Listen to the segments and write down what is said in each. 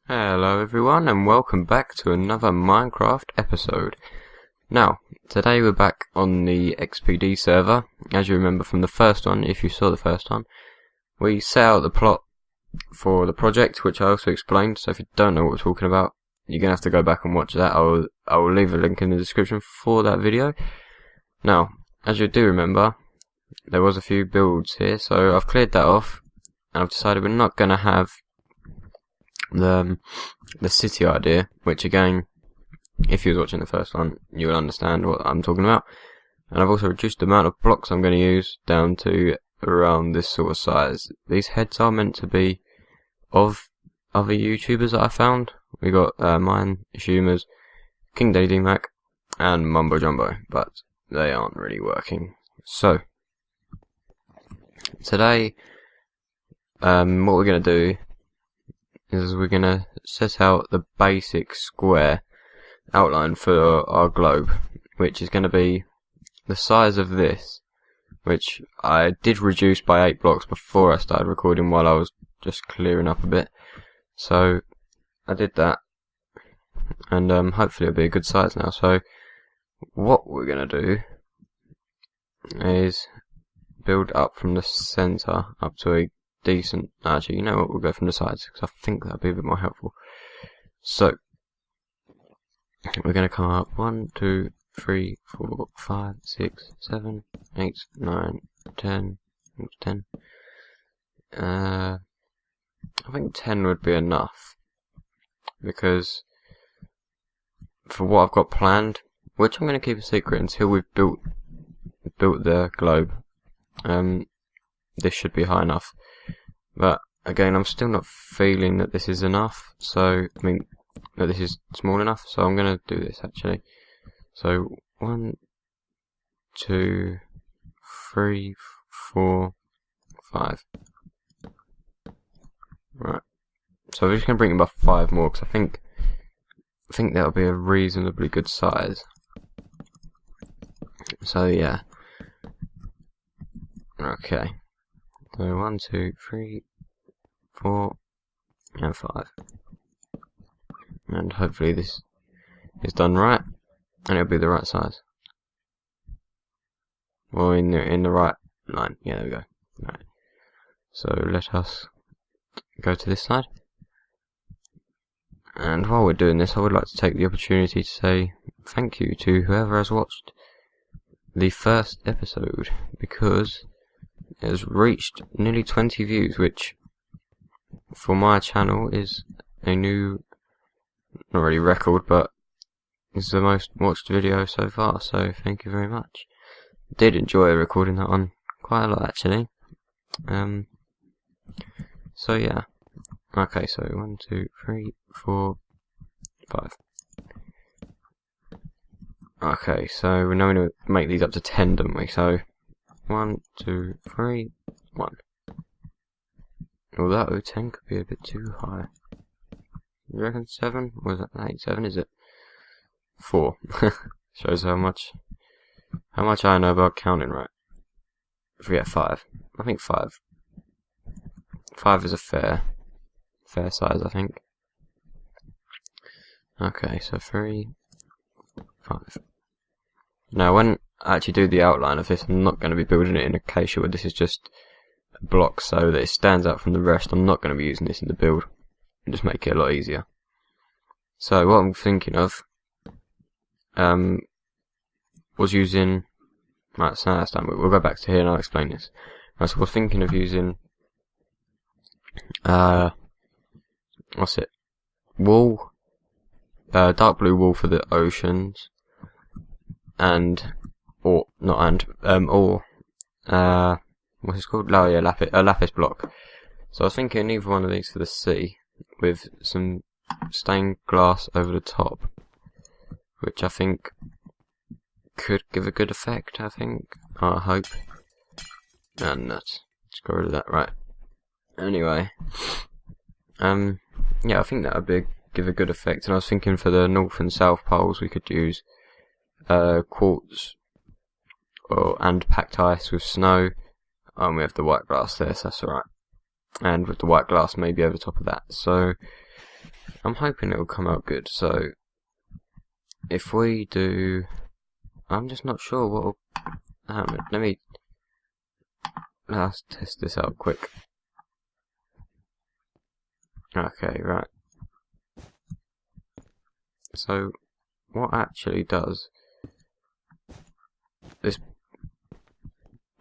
Hello everyone and welcome back to another Minecraft episode. Now, today we're back on the XPD server. As you remember from the first one, if you saw the first one, we set out the plot for the project, which I also explained, so if you don't know what we're talking about, you're going to have to go back and watch that. I will leave a link in the description for that video. Now, as you do remember, there was a few builds here, so I've cleared that off, and I've decided we're not going to have the city idea, which again, if you was watching the first one, you will understand what I'm talking about. And I've also reduced the amount of blocks I'm going to use down to around this sort of size. These heads are meant to be of other YouTubers that I found. We got mine, Shumers, King Daddy Mac, and Mumbo Jumbo, but they aren't really working. So today, what we're going to do is we're going to set out the basic square outline for our globe, which is going to be the size of this, which I did reduce by 8 blocks before I started recording while I was just clearing up a bit. So I did that, and hopefully it'll be a good size now. So what we're going to do is build up from the centre up to a decent, actually, you know what, we'll go from the sides because I think that'll be a bit more helpful. So we're going to come up 1, 2, 3, 4, 5, 6, 7, 8, 9, 10, 10. I think 10 would be enough, because for what I've got planned, which I'm going to keep a secret until we've built the globe, this should be high enough. But again, I'm still not feeling that this is enough, so I mean that this is small enough, so I'm going to do this actually. So 1, 2, 3, 4, 5. Right, so we're just going to bring it by 5 more, because I think that'll be a reasonably good size. So yeah, okay. So 1, 2, 3, 4, and 5, and hopefully this is done right, and it'll be the right size, or in the right line. Yeah, there we go. Right. So let us go to this side, and while we're doing this, I would like to take the opportunity to say thank you to whoever has watched the first episode, because it has reached nearly 20 views, which for my channel is a new, not really record, but it's the most watched video so far, so thank you very much. Did enjoy recording that one quite a lot actually. So yeah, okay, so 1, 2, 3, 4, 5. Okay, so we're now going to make these up to 10, don't we? So 1, 2, 3, 1. Although 10 could be a bit too high. You reckon 7? Or is that 8? 7, is it? 4. Shows how much I know about counting, right? Forget 5. I think 5. 5 is a fair size, I think. Okay, so 3, 5. Now when I actually do the outline of this, I'm not going to be building it in acacia wood. This is just a block so that it stands out from the rest. I'm not going to be using this in the build, and just make it a lot easier. So what I'm thinking of was using, right, so last time we'll go back to here and I'll explain this. Right, so we're thinking of using what's it, wool, dark blue wool for the oceans, and what's it called? Oh yeah, lapis block. So I was thinking either one of these for the sea, with some stained glass over the top, which I think could give a good effect, I hope. And let's get rid of that, right. Anyway, yeah, I think that would give a good effect, and I was thinking for the north and south poles we could use quartz and packed ice with snow, and we have the white glass there, so that's alright. And with the white glass maybe over top of that. So I'm hoping it will come out good. So if we do, I'm just not sure what will happen. Let's test this out quick. Okay, right. So what actually does this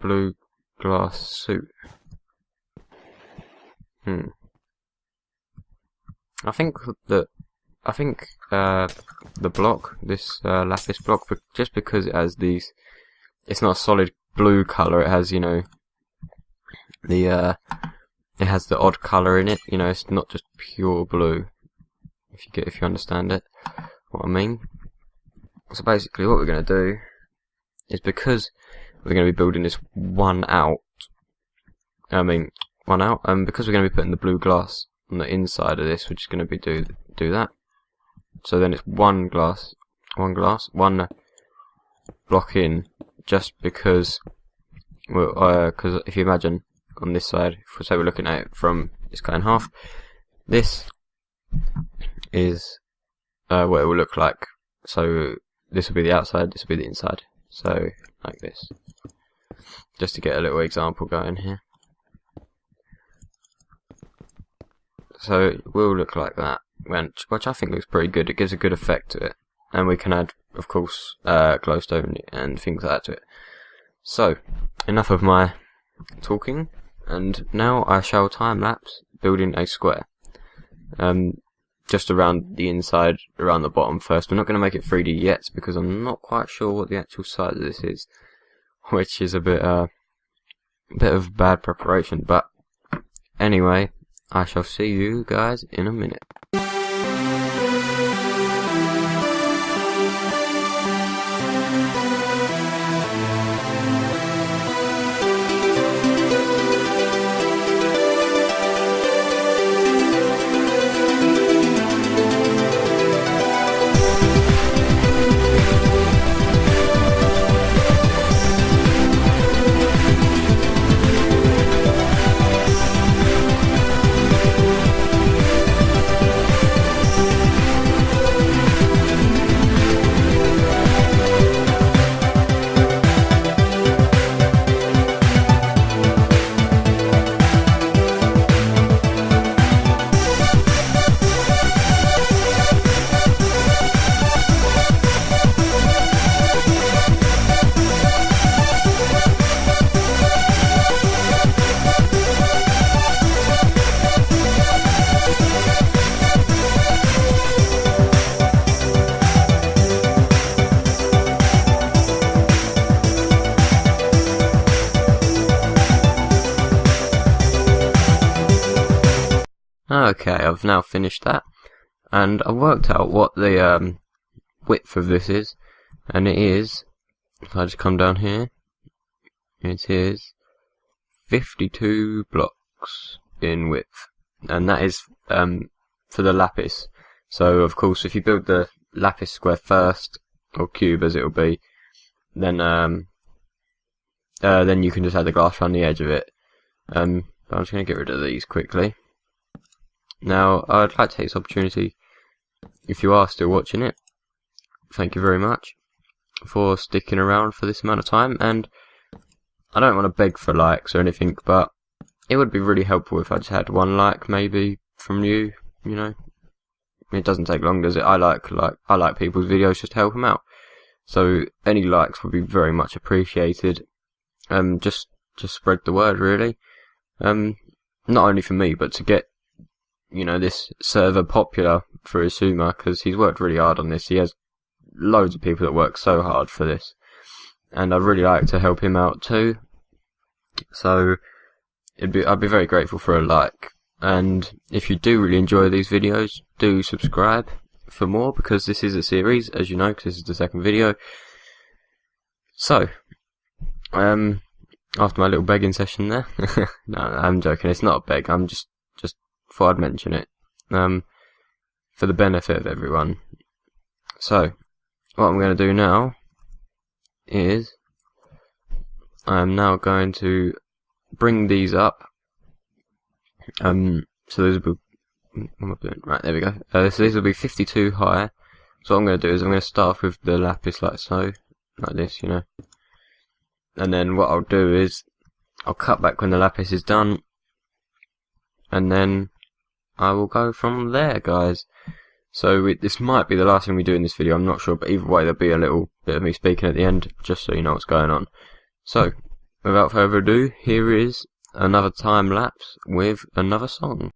blue glass suit? I think the block, this lapis block, just because it has these, it's not a solid blue color. It has, you know, it has the odd color in it. You know, it's not just pure blue. If you understand it, what I mean. So basically, what we're going to do is, because we're going to be building this one out. Because we're going to be putting the blue glass on the inside of this, we're just going to be do that. So then it's one block in, just because, because if you imagine on this side, if we're looking at it from, it's cut in half, this is what it will look like. So this will be the outside, this will be the inside. So like this, just to get a little example going here. So it will look like that, which I think looks pretty good. It gives a good effect to it, and we can add, of course, glowstone and things like that to it. So enough of my talking, and now I shall time lapse building a square. Just around the inside, around the bottom first. We're not going to make it 3D yet because I'm not quite sure what the actual size of this is, which is a bit of bad preparation. But anyway, I shall see you guys in a minute. Okay, I've now finished that, and I worked out what the width of this is, and it is, if I just come down here, it is 52 blocks in width, and that is for the lapis. So of course, if you build the lapis square first, or cube as it will be, then you can just add the glass around the edge of it. But I'm just going to get rid of these quickly. Now, I'd like to take this opportunity, if you are still watching it, thank you very much for sticking around for this amount of time, and I don't want to beg for likes or anything, but it would be really helpful if I just had one like, maybe, from you, you know. It doesn't take long, does it? I like people's videos just to help them out. So, any likes would be very much appreciated. Just spread the word, really. Not only for me, but to get, you know, this server popular for Isuma, because he's worked really hard on this. He has loads of people that work so hard for this, and I'd really like to help him out too. So I'd be very grateful for a like, and if you do really enjoy these videos, do subscribe for more, because this is a series, as you know, because this is the second video. So after my little begging session there, no, I'm joking, it's not a beg, I'm just thought I'd mention it, for the benefit of everyone. So, what I'm going to do now is, I am now going to bring these up, so those will be What am I doing? Right, there we go. So this will be 52 high. So what I'm going to do is I'm going to start off with the lapis like so, like this, you know. And then what I'll do is I'll cut back when the lapis is done, and then I will go from there, guys. So this might be the last thing we do in this video, I'm not sure, but either way there'll be a little bit of me speaking at the end, just so you know what's going on. So, without further ado, here is another time lapse with another song.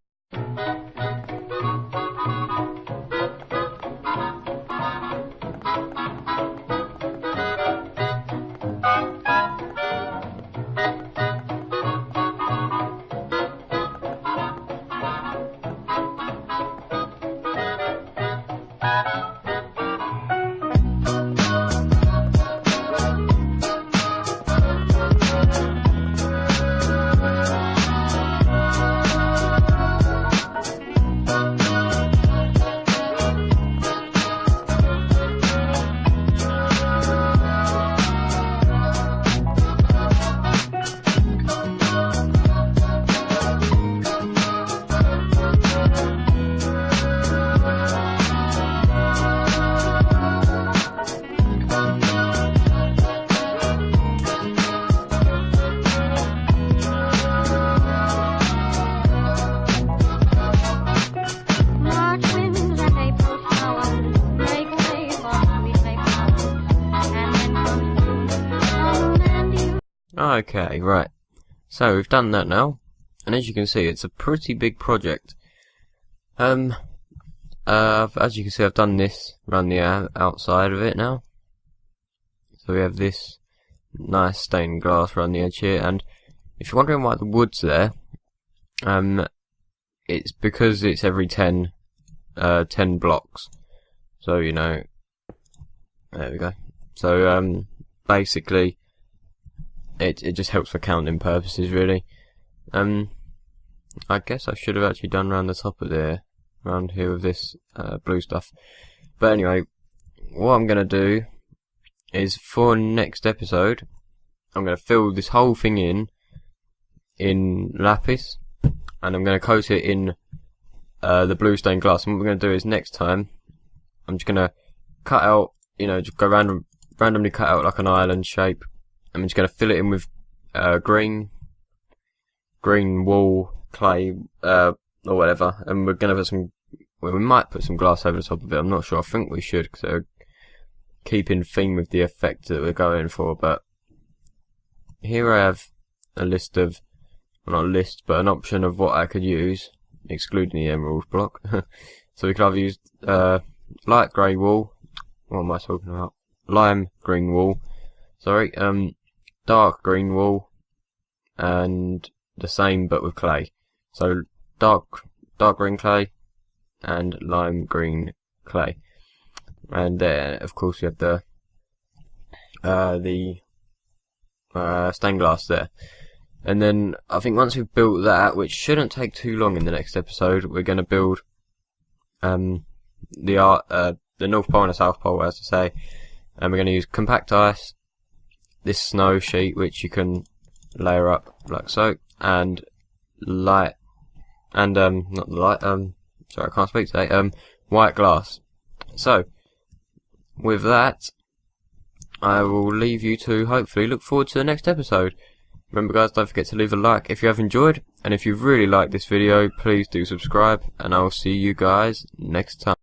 Okay, right. So we've done that now, and as you can see, it's a pretty big project. As you can see, I've done this around the outside of it now. So we have this nice stained glass around the edge here, and if you're wondering why the wood's there, it's because it's every 10 blocks. So you know, there we go. So basically, it just helps for counting purposes, really. I guess I should have actually done around the top of there, around here with this blue stuff. But anyway, what I'm gonna do is for next episode, I'm gonna fill this whole thing in lapis, and I'm gonna coat it in the blue stained glass. And what we're gonna do is next time, I'm just gonna cut out, you know, just go randomly cut out like an island shape. I'm just going to fill it in with green wool, clay, or whatever, and we're going to put some, well, we might put some glass over the top of it, I'm not sure, I think we should, because it'll keep in theme with the effect that we're going for. But here I have a list of, well, not a list, but an option of what I could use, excluding the emerald block. So we could either use light grey wool, what am I talking about, lime green wool, sorry, dark green wool, and the same but with clay. So dark green clay and lime green clay. And there, of course, you have the stained glass there. And then I think once we've built that, which shouldn't take too long in the next episode, we're going to build the North Pole and the South Pole, as I say. And we're going to use compact ice, this snow sheet which you can layer up like so, and light, and not the light, sorry I can't speak today, white glass. So with that, I will leave you to hopefully look forward to the next episode. Remember guys, don't forget to leave a like if you have enjoyed, and if you've really liked this video, please do subscribe, and I will see you guys next time.